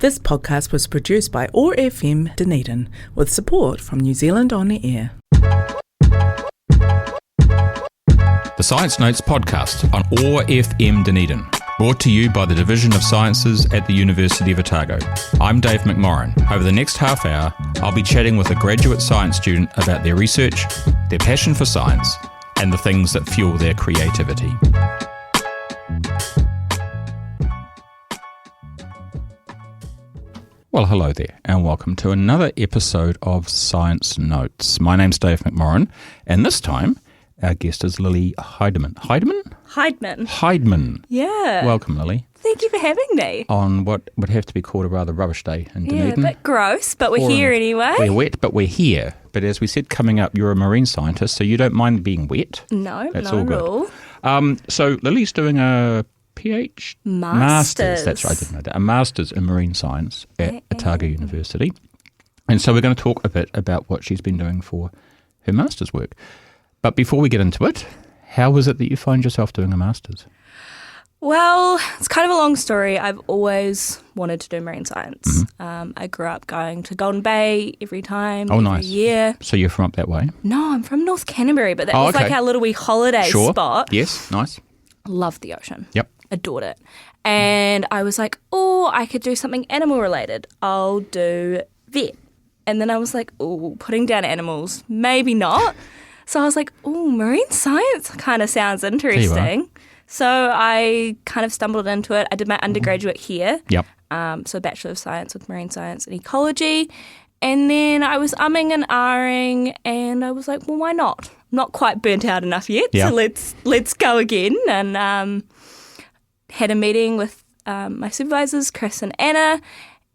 This podcast was produced by OAR FM Dunedin with support from New Zealand On the Air. The Science Notes podcast on OAR FM Dunedin, brought to you by the Division of Sciences at the University of Otago. I'm Dave McMorrin. Over the next half hour, I'll be chatting with a graduate science student about their research, their passion for science, and the things that fuel their creativity. Well, hello there, and welcome to another episode of Science Notes. My name's Dave McMorrin, and this time, our guest is Lily Heidmann. Heidmann. Yeah. Welcome, Lily. Thank you for having me. On what would have to be called a rather rubbish day in Dunedin. Yeah, a bit gross, but we're here anyway. We're wet, but we're here. But as we said, coming up, you're a marine scientist, so you don't mind being wet. No, that's not all good. at all. So Lily's doing a Masters. That's right, I didn't know that. A Masters in Marine Science at Otago University. And so we're going to talk a bit about what she's been doing for her Masters work. But before we get into it, how was it that you find yourself doing a Masters? Well, it's kind of a long story. I've always wanted to do marine science. Mm-hmm. I grew up going to Golden Bay every year. So you're from up that way? No, I'm from North Canterbury, but that was like our little wee holiday spot. Yes, nice. Loved the ocean. Yep. Adored it. And I was like, I could do something animal related. I'll do vet. And then I was like, putting down animals, maybe not. So I was like, marine science kind of sounds interesting. So I kind of stumbled into it. I did my undergraduate here. Yep. So Bachelor of Science with Marine Science and Ecology. And then I was umming and ahhing, and I was like, well, why not? I'm not quite burnt out enough yet, so let's go again. And had a meeting with my supervisors, Chris and Anna,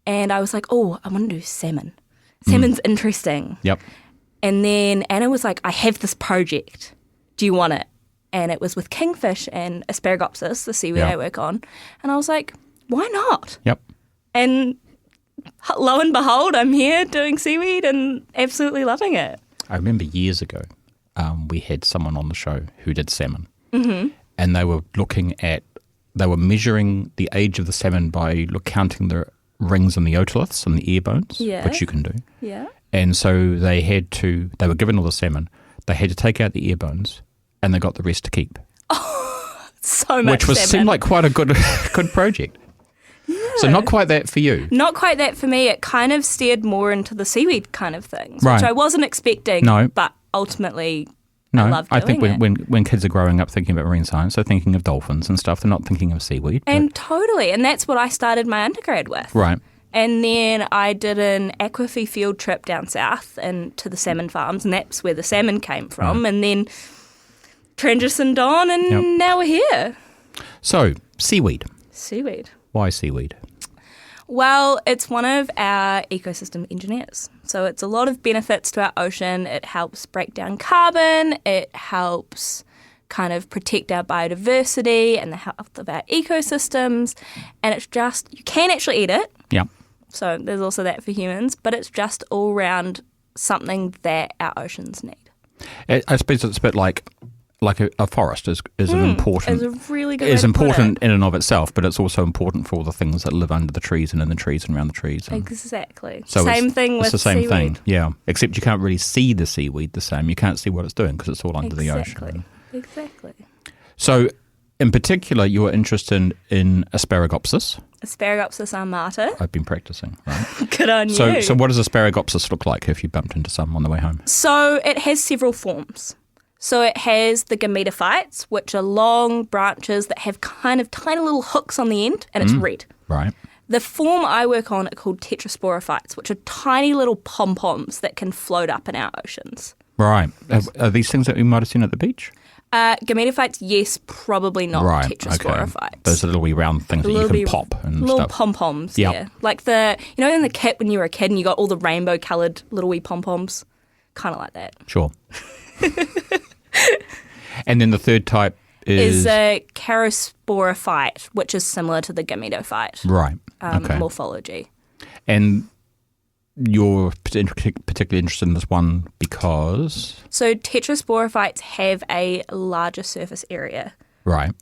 and I was like, I want to do salmon. Salmon's interesting. Yep. And then Anna was like, I have this project. Do you want it? And it was with kingfish and Asparagopsis, the seaweed I work on. And I was like, why not? Yep. And lo and behold, I'm here doing seaweed and absolutely loving it. I remember years ago, we had someone on the show who did salmon. Mm-hmm. And they were measuring the age of the salmon by counting the rings and the otoliths and the ear bones, which you can do. Yeah. And so they were given all the salmon, they had to take out the ear bones, and they got the rest to keep. So much salmon. Seemed like quite a good project. Yeah. So not quite that for you. Not quite that for me. It kind of steered more into the seaweed kind of things, right. which I wasn't expecting, but ultimately I love doing I think when kids are growing up thinking about marine science, they're thinking of dolphins and stuff. They're not thinking of seaweed. And totally. And that's what I started my undergrad with. Right. And then I did an aquafy field trip down south and to the salmon farms, and that's where the salmon came from. Right. And then transitioned on, and now we're here. So, seaweed. Seaweed. Why seaweed? Well, it's one of our ecosystem engineers. So it's a lot of benefits to our ocean. It helps break down carbon. It helps kind of protect our biodiversity and the health of our ecosystems. And it's just, you can actually eat it. Yeah. So there's also that for humans. But it's just all around something that our oceans need. I suppose it's a bit like a forest is an important. Is a really good is way important to put it. in and of itself, but it's also important for all the things that live under the trees and in the trees and around the trees. Exactly. So same thing with it's the same seaweed. thing, yeah. Except you can't really see the seaweed the same. You can't see what it's doing because it's all under the ocean. Exactly. So, in particular, you were interested in Asparagopsis. Asparagopsis armata. I've been practicing, right? Good on you. So what does Asparagopsis look like if you bumped into some on the way home? So it has several forms. So it has the gametophytes, which are long branches that have kind of tiny little hooks on the end, and it's red. Right. The form I work on are called tetrasporophytes, which are tiny little pom-poms that can float up in our oceans. Right. Are these things that we might have seen at the beach? Gametophytes, yes, probably not tetrasporophytes. Okay. Those are little wee round things that you can pop and little stuff. Pom-poms, yeah. Like in the kit when you were a kid and you got all the rainbow-coloured little wee pom-poms? Kind of like that. Sure. And then the third type is a charosporophyte, which is similar to the gametophyte. Right. Morphology. And you're particularly interested in this one because? So tetrasporophytes have a larger surface area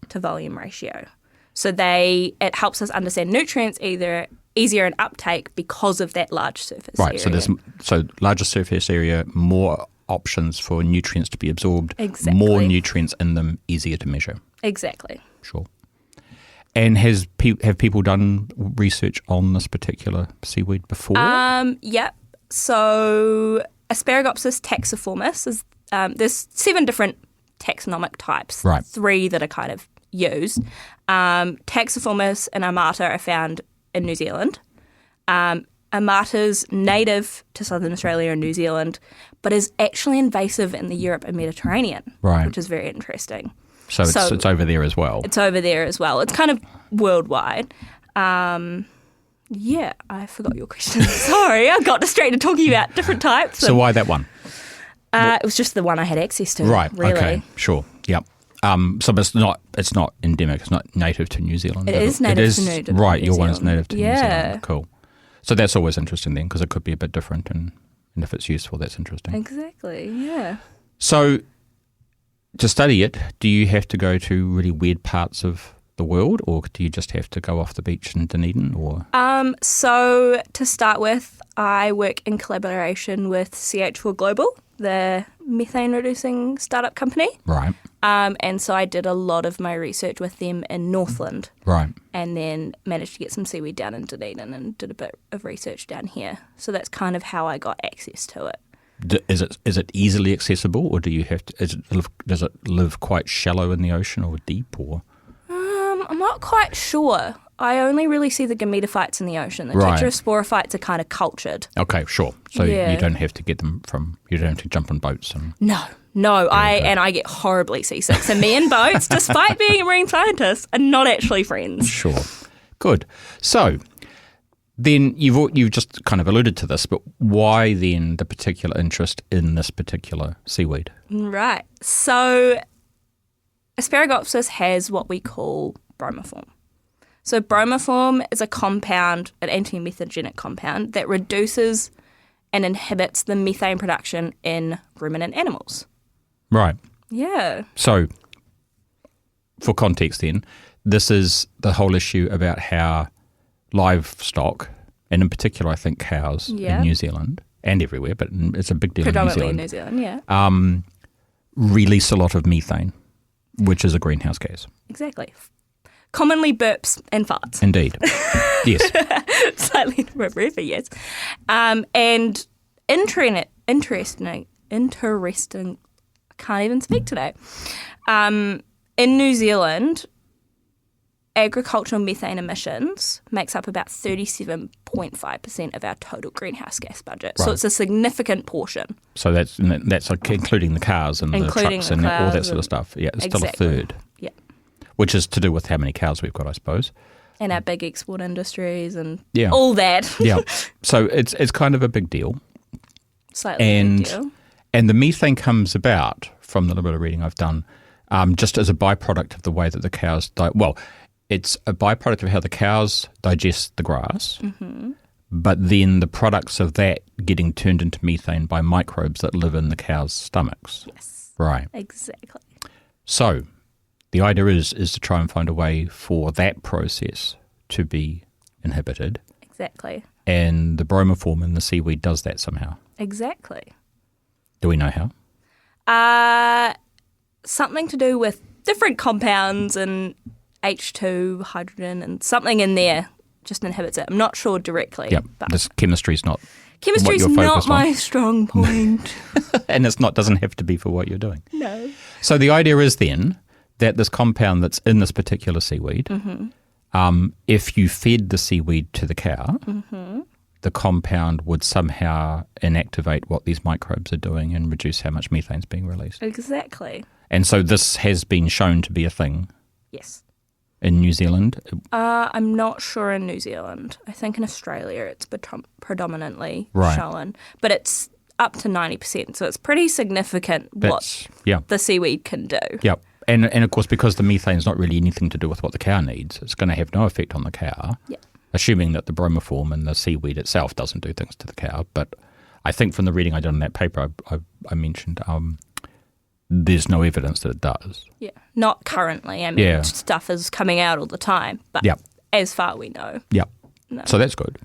to volume ratio. So it helps us understand nutrients either easier in uptake because of that large surface Right, area. so there's larger surface area, more options for nutrients to be absorbed, Exactly. more nutrients in them, easier to measure. Exactly. Sure. And have people done research on this particular seaweed before? Yep. So Asparagopsis taxiformis is there's 7 different taxonomic types. Right. 3 that are kind of used. Taxiformis and Amata are found in New Zealand. Amata's native to southern Australia and New Zealand, but is actually invasive in the Europe and Mediterranean, Right. which is very interesting. So it's over there as well. It's over there as well. It's kind of worldwide. Yeah, I forgot your question. Sorry, I got distracted talking about different types. So why that one? It was just the one I had access to. Right. Really. Okay. Sure. Yep. So it's not endemic. It's not native to New Zealand. It is native to New Zealand. Right. Your one is native to New Yeah. Zealand. Cool. So that's always interesting then, because it could be a bit different, and if it's useful, that's interesting. Exactly. Yeah. So to study it, do you have to go to really weird parts of the world, or do you just have to go off the beach in Dunedin? Or So to start with, I work in collaboration with CH4 Global, the methane reducing startup company. right, And so I did a lot of my research with them in Northland, right, and then managed to get some seaweed down in Dunedin and did a bit of research down here. So that's kind of how I got access to it. is it easily accessible, or do you have to? Does it live quite shallow in the ocean or deep, or? I'm not quite sure. I only really see the gametophytes in the ocean. The Right. tetrasporophytes are kind of cultured. Okay, sure. So Yeah. you don't have to get them you don't have to jump on boats and. No, I get horribly seasick. So me and boats, despite being a marine scientist, are not actually friends. Sure. Good. So then you've just kind of alluded to this, but why then the particular interest in this particular seaweed? Right. So Asparagopsis has what we call bromoform. So bromoform is a compound, an anti-methagenic compound that reduces and inhibits the methane production in ruminant animals. Right. Yeah. So for context then, this is the whole issue about how livestock, and in particular I think cows Yeah. in New Zealand and everywhere, but it's a big deal in New Predominantly Zealand, in New Zealand, yeah. release a lot of methane, which is a greenhouse gas. Exactly. Commonly burps and farts. Indeed. Yes. Slightly inappropriate, but yes. And interesting, I can't even speak today. In New Zealand, agricultural methane emissions makes up about 37.5% of our total greenhouse gas budget. Right. So it's a significant portion. So that's like including the cars and the Including trucks the and all that cars sort of stuff. Yeah, it's still a Exactly. third, Yeah. which is to do with how many cows we've got, I suppose. And our big export industries and Yeah. all that. Yeah. So it's kind of a big deal. Slightly a big deal. And the methane comes about, from the little bit of reading I've done, just as a byproduct of the way that the cows it's a byproduct of how the cows digest the grass, but then the products of that getting turned into methane by microbes that live in the cows' stomachs. Yes. Right. Exactly. So the idea is to try and find a way for that process to be inhibited, Exactly. and the bromoform in the seaweed does that somehow. Exactly. Do we know how? Something to do with different compounds and H2, hydrogen, and something in there just inhibits it. I'm not sure directly. Yep. But This chemistry's not chemistry's what you're not focused my on. strong point. And doesn't have to be for what you're doing. No. So the idea is then that this compound that's in this particular seaweed, if you fed the seaweed to the cow, the compound would somehow inactivate what these microbes are doing and reduce how much methane's being released. Exactly. And so this has been shown to be a thing Yes. in New Zealand. I'm not sure in New Zealand. I think in Australia it's predominantly Right. shown. But it's up to 90%. So it's pretty significant what Yeah. the seaweed can do. Yep. And of course, because the methane's not really anything to do with what the cow needs, it's going to have no effect on the cow, Yeah. assuming that the bromoform and the seaweed itself doesn't do things to the cow. But I think from the reading I did in that paper, I mentioned there's no evidence that it does. Yeah. Not currently. I mean, Yeah. stuff is coming out all the time. But Yep. as far we know. Yep. No. So that's good.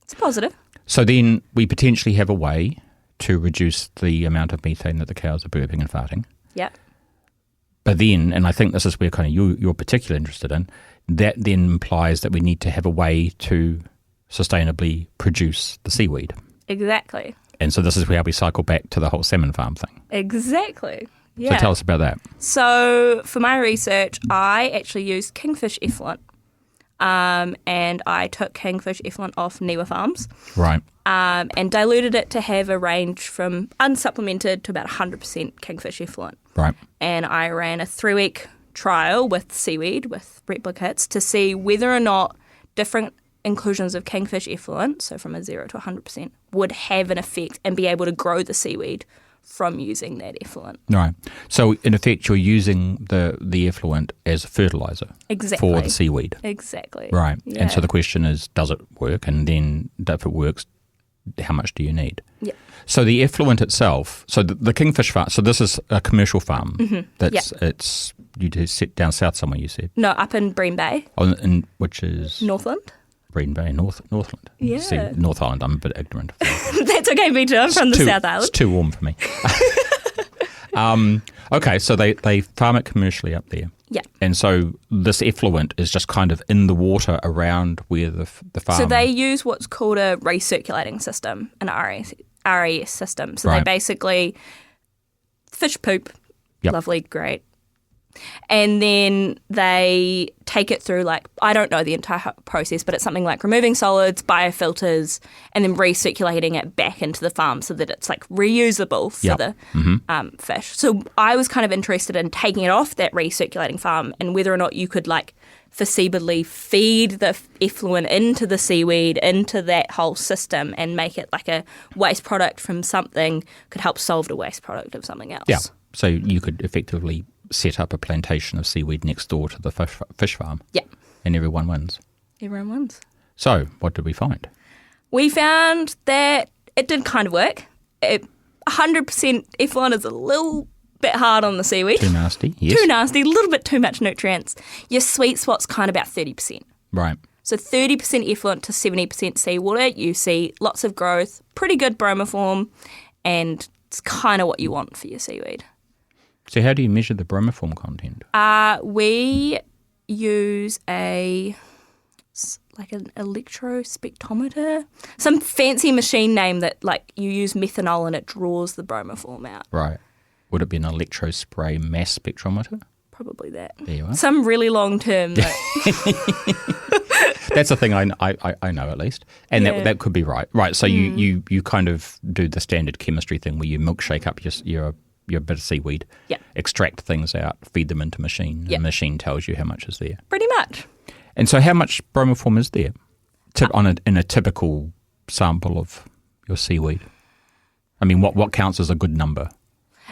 It's positive. So then we potentially have a way to reduce the amount of methane that the cows are burping and farting. Yeah. But then, and I think this is where kind of you're particularly interested in, that then implies that we need to have a way to sustainably produce the seaweed. Exactly. And so this is where we cycle back to the whole salmon farm thing. Exactly. Yeah. So tell us about that. So for my research, I actually used kingfish effluent. And I took kingfish effluent off Niwa farms. Right. And diluted it to have a range from unsupplemented to about 100% kingfish effluent. Right. And I ran a 3-week trial with seaweed, with replicates, to see whether or not different inclusions of kingfish effluent, so from a 0 to 100%, would have an effect and be able to grow the seaweed from using that effluent. Right. So in effect, you're using the effluent as a fertiliser for the seaweed. Exactly. Right. Yeah. And so the question is, does it work? And then if it works, how much do you need? Yeah. So the effluent itself, so the kingfish farm, so this is a commercial farm. Mm-hmm. It's you do sit down south somewhere, you said? No, up in Bream Bay. Oh, which is? Northland. Bream Bay, Northland. Yeah. See, North Island, I'm a bit ignorant. That's okay, me too. I'm from the South Island. It's too warm for me. Okay, so they farm it commercially up there. Yeah. And so this effluent is just kind of in the water around where the farm... So they use what's called a recirculating system, an RES system. So Right. they basically... Fish poop. Yep. Lovely, great. And then they take it through, like, I don't know the entire process, but it's something like removing solids, biofilters, and then recirculating it back into the farm so that it's, like, reusable for Yep. the fish. So I was kind of interested in taking it off that recirculating farm and whether or not you could, like, foreseeably feed the effluent into the seaweed, into that whole system and make it like a waste product from something could help solve the waste product of something else. Yeah, so you could effectively set up a plantation of seaweed next door to the fish farm. Yeah. And everyone wins. Everyone wins. So what did we find? We found that it did kind of work. 100% effluent is a little bit hard on the seaweed. Too nasty, yes. Too nasty, a little bit too much nutrients. Your sweet spot's kind of about 30%. Right. So 30% effluent to 70% seawater, you see lots of growth, pretty good bromoform, and it's kind of what you want for your seaweed. So how do you measure the bromoform content? We use an electrospectrometer, some fancy machine name that like you use methanol and it draws the bromoform out. Right. Would it be an electrospray mass spectrometer? Probably that. There you are. Some really long term. That's a thing I know at least. And Yeah. that could be right. Right, so you kind of do the standard chemistry thing where you milkshake up your bit of seaweed, Yeah. extract things out, feed them into machine, and Yeah. the machine tells you how much is there. Pretty much. And so how much bromoform is there in a typical sample of your seaweed? I mean, what counts as a good number?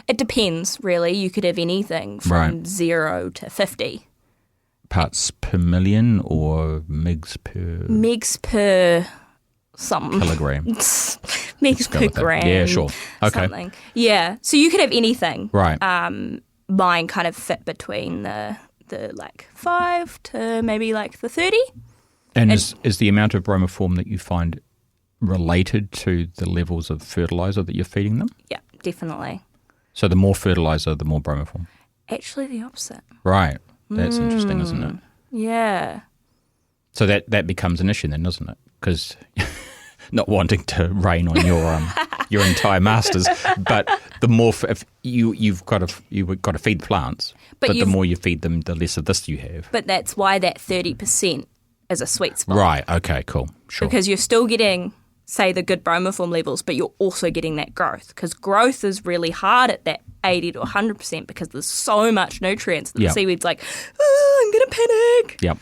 It depends, really. You could have anything from Right. 0 to 50. Parts per million or megs per Megs per something. kilogram? Megs Go per with that. gram. Yeah, sure. Okay. Something. Yeah. So you could have anything. Right. Mine kind of fit between the like 5 to maybe like the 30. And is the amount of bromoform that you find related to the levels of fertiliser that you're feeding them? Yeah, definitely. So the more fertiliser, the more bromoform? Actually the opposite. Right. That's interesting, isn't it? Yeah. So that becomes an issue then, doesn't it? Because not wanting to rain on your entire masters, but the more if you've got to feed plants, but the more you feed them, the less of this you have. But that's why that 30% is a sweet spot. Right. Okay. Cool. Sure. Because you're still getting, say, the good bromoform levels, but you're also getting that growth. Because growth is really hard at that 80 to 100% because there's so much nutrients that Yep. the seaweed's like, oh, I'm going to panic. Yep.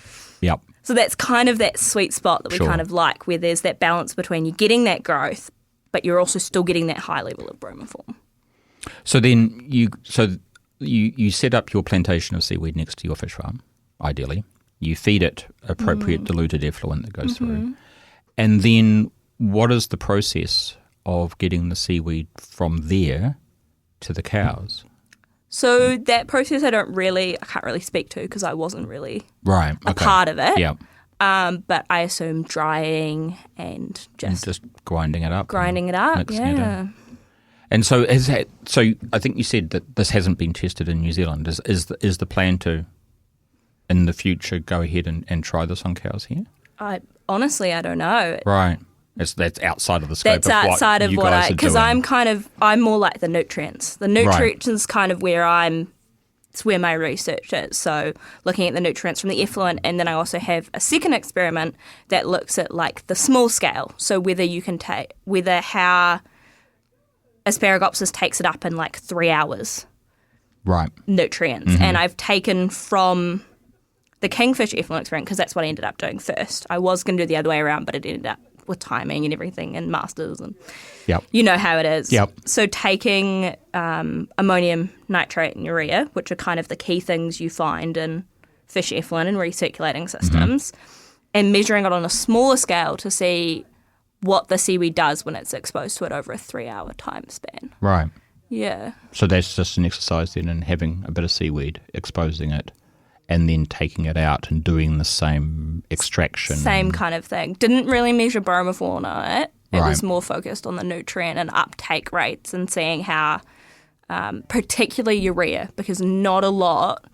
So that's kind of that sweet spot that we Sure. kind of like, where there's that balance between you getting that growth, but you're also still getting that high level of bromoform. So then you set up your plantation of seaweed next to your fish farm, ideally. You feed it appropriate diluted effluent that goes through. And then what is the process of getting the seaweed from there to the cows? So that process I can't really speak to because I wasn't really Right. a part of it. Yeah. But I assume drying and just grinding it up. Yeah. It. And so I think you said that this hasn't been tested in New Zealand. Is the plan to, in the future, go ahead and try this on cows here? Honestly, I don't know. Right. That's outside of the scope That's outside of what I, because I'm more like the nutrients. The nutrients is kind of it's where my research is. So looking at the nutrients from the effluent, and then I also have a second experiment that looks at like the small scale. So whether how Asparagopsis takes it up in like 3 hours. Right. Nutrients. Mm-hmm. And I've taken from the kingfish effluent experiment, because that's what I ended up doing first. I was going to do the other way around, but it ended up with timing and everything and masters and you know how it is. Yep. So taking ammonium nitrate and urea, which are kind of the key things you find in fish effluent and recirculating systems, and measuring it on a smaller scale to see what the seaweed does when it's exposed to it over a 3-hour time span. Right. Yeah. So that's just an exercise then in having a bit of seaweed, exposing it, and then taking it out and doing the same extraction. Same kind of thing. Didn't really measure bromofauna on it. It Right. was more focused on the nutrient and uptake rates and seeing how, particularly urea, because not a lot,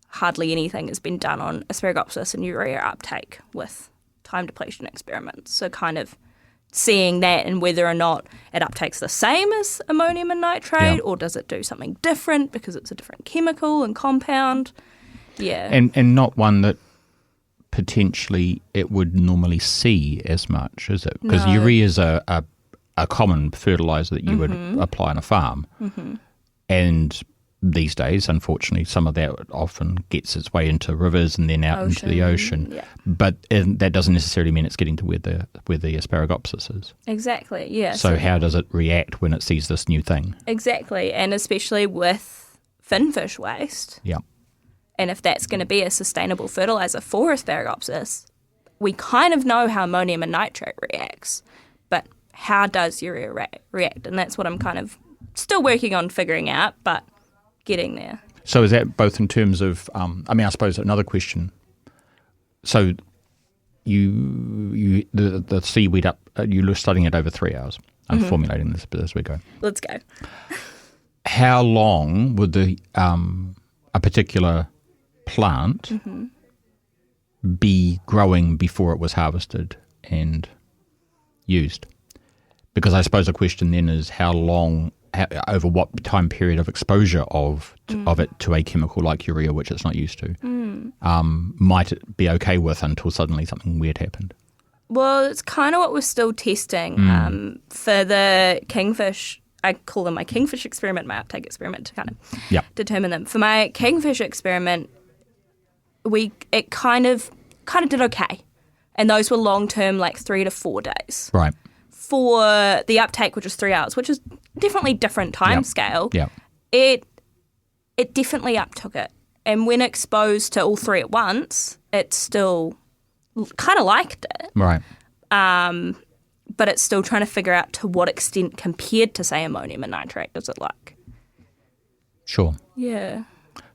hardly anything has been done on Asparagopsis and urea uptake with time depletion experiments. So kind of seeing that and whether or not it uptakes the same as ammonium and nitrate or does it do something different because it's a different chemical and compound. Yeah. And not one that potentially it would normally see as much, is it? Because urea is a common fertiliser that you would apply on a farm. Mm-hmm. And these days, unfortunately, some of that often gets its way into rivers and then out into the ocean. Yeah. But that doesn't necessarily mean it's getting to where the Asparagopsis is. Exactly, yeah. So how does it react when it sees this new thing? Exactly, and especially with finfish waste. Yeah. And if that's going to be a sustainable fertiliser for Asparagopsis, we kind of know how ammonium and nitrate reacts, but how does urea react? And that's what I'm kind of still working on figuring out, but getting there. So is that both in terms of, I suppose another question. So the seaweed you were studying it over 3 hours. I'm formulating this as we go. Let's go. How long would a particular plant be growing before it was harvested and used? Because I suppose the question then is over what time period of exposure of it to a chemical like urea, which it's not used to, might it be okay with until suddenly something weird happened? Well, it's kind of what we're still testing for the kingfish. I call them my kingfish experiment, my uptake experiment, to kind of determine them. For my kingfish experiment, it kind of did okay, and those were long term, like 3 to 4 days. Right. For the uptake, which is 3 hours, which is definitely different time scale, it definitely uptook it. And when exposed to all three at once, it still kind of liked it. Right. But it's still trying to figure out to what extent compared to, say, ammonium and nitrate does it like. Sure. Yeah.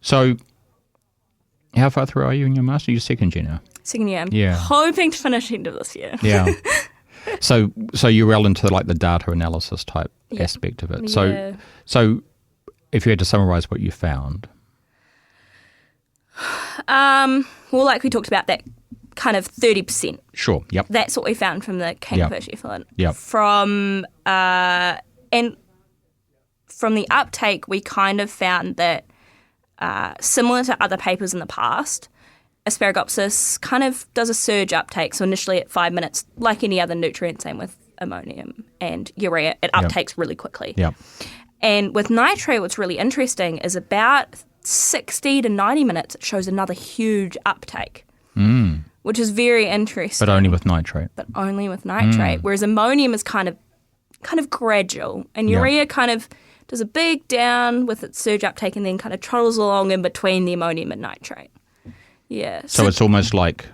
So how far through are you in your master? You're second year now? Second year. I'm hoping to finish end of this year. Yeah. So you're well into like the data analysis type aspect of it. So if you had to summarise what you found. Well, like we talked about, that kind of 30%. Sure, yep. That's what we found from the kingfish effluent. Yep. From the uptake, we kind of found that similar to other papers in the past, Asparagopsis kind of does a surge uptake. So initially at 5 minutes, like any other nutrient, same with ammonium and urea, it uptakes really quickly. Yep. And with nitrate, what's really interesting is about 60 to 90 minutes, it shows another huge uptake, which is very interesting. But only with nitrate. Whereas ammonium is kind of gradual, and urea kind of does a big down with its surge uptake and then kind of trottles along in between the ammonium and nitrate. Yeah. So it's almost like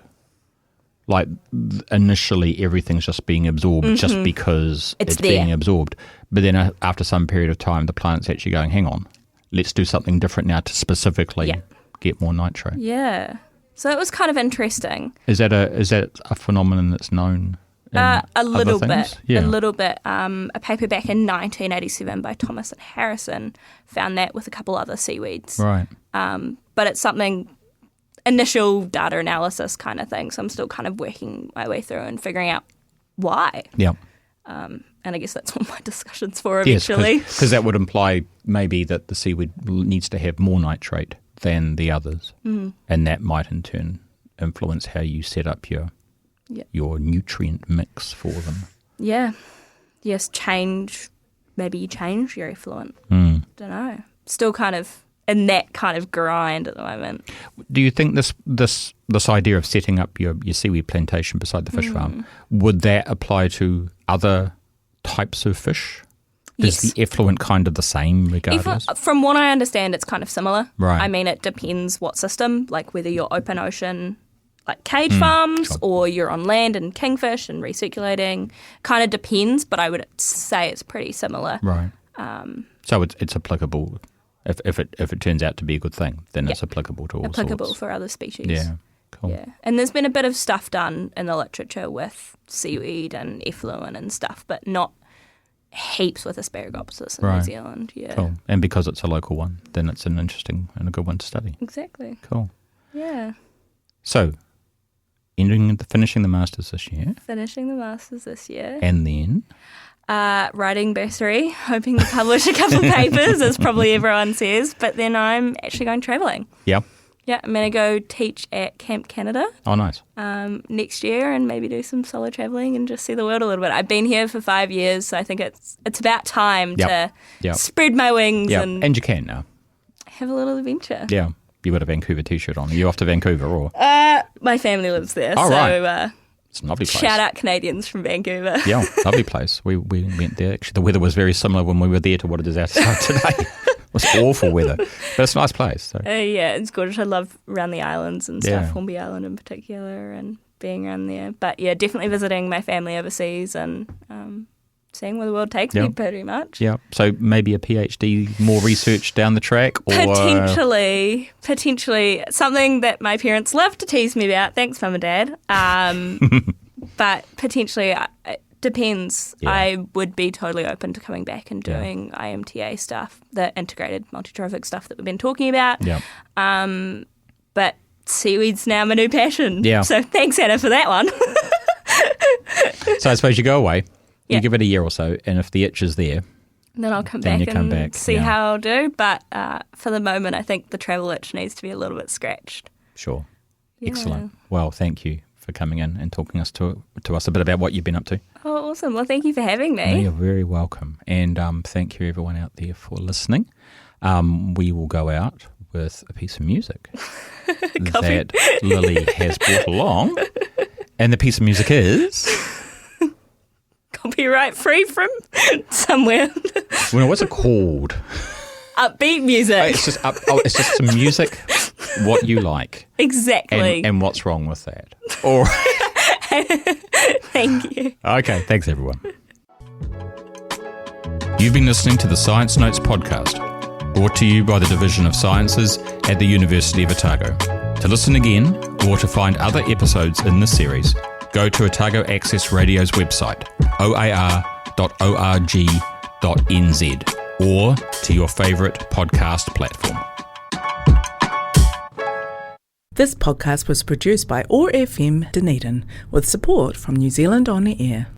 initially everything's just being absorbed just because it's being absorbed. But then after some period of time, the plant's actually going, hang on, let's do something different now to specifically get more nitrate. Yeah. So it was kind of interesting. Is that a phenomenon that's known? A little other things? bit. Yeah. A little bit. A paper back in 1987 by Thomas and Harrison found that with a couple other seaweeds. Right. But it's something, initial data analysis kind of thing. So I'm still kind of working my way through and figuring out why. Yeah. And I guess that's what my discussion's for eventually. Yes, because that would imply maybe that the seaweed needs to have more nitrate than the others. And that might in turn influence how you set up your nutrient mix for them. Yeah. Yes, maybe you change your effluent. Don't know. Still kind of in that kind of grind at the moment. Do you think this idea of setting up your seaweed plantation beside the fish farm, would that apply to other types of fish? Yes. Is the effluent kind of the same regardless? From what I understand, it's kind of similar. Right. I mean, it depends what system, like whether you're open ocean, like cage farms, or you're on land and kingfish and recirculating. Kind of depends, but I would say it's pretty similar. Right. So it's applicable. If it turns out to be a good thing, then it's applicable to all applicable sorts. for other species. Yeah. Cool. Yeah. And there's been a bit of stuff done in the literature with seaweed and effluent and stuff, but not heaps with Asparagopsis in New Zealand. Yeah. Cool. And because it's a local one, then it's an interesting and a good one to study. Exactly. Cool. Yeah. So, finishing the Masters this year. Finishing the Masters this year. And then? Writing bursary, hoping to publish a couple of papers, as probably everyone says, but then I'm actually going travelling. Yeah. Yeah, I'm going to go teach at Camp Canada. Oh, nice. Next year, and maybe do some solo travelling and just see the world a little bit. I've been here for 5 years, so I think it's about time to spread my wings and you can now. Have a little adventure. Yeah. You got a Vancouver t-shirt on. Are you off to Vancouver or? My family lives there, right. It's a lovely place. Shout out Canadians from Vancouver. Yeah, lovely place. We went there. Actually, the weather was very similar when we were there to what it is outside today. It was awful weather, but it's a nice place. So. Yeah, it's gorgeous. I love around the islands and stuff, Yeah. Hornby Island in particular, and being around there. But yeah, definitely visiting my family overseas and seeing where the world takes me, pretty much. Yeah. So maybe a PhD, more research down the track, or potentially something that my parents love to tease me about. Thanks, Mum and Dad. But potentially. Depends. Yeah. I would be totally open to coming back and doing IMTA stuff, the integrated multi-trophic stuff that we've been talking about. Yeah. But seaweed's now my new passion. Yeah. So thanks, Anna, for that one. So I suppose you go away, you give it a year or so, and if the itch is there, then I'll come then back you come and back, see how I'll do. But for the moment, I think the travel itch needs to be a little bit scratched. Sure. Yeah. Excellent. Well, thank you for coming in and talking to us a bit about what you've been up to. Oh, awesome. Well, thank you for having me. No, you're very welcome. And thank you everyone out there for listening. We will go out with a piece of music that Lily has brought along. And the piece of music is... Copyright free from somewhere. Well, what's it called? Upbeat music. It's just some music, what you like. Exactly. And what's wrong with that? Or Thank you. Okay, thanks everyone. You've been listening to the Science Notes podcast, brought to you by the Division of Sciences at the University of Otago. To listen again, or to find other episodes in this series, go to Otago Access Radio's website, oar.org.nz, or to your favourite podcast platform. This podcast was produced by OAR FM Dunedin with support from New Zealand On the Air.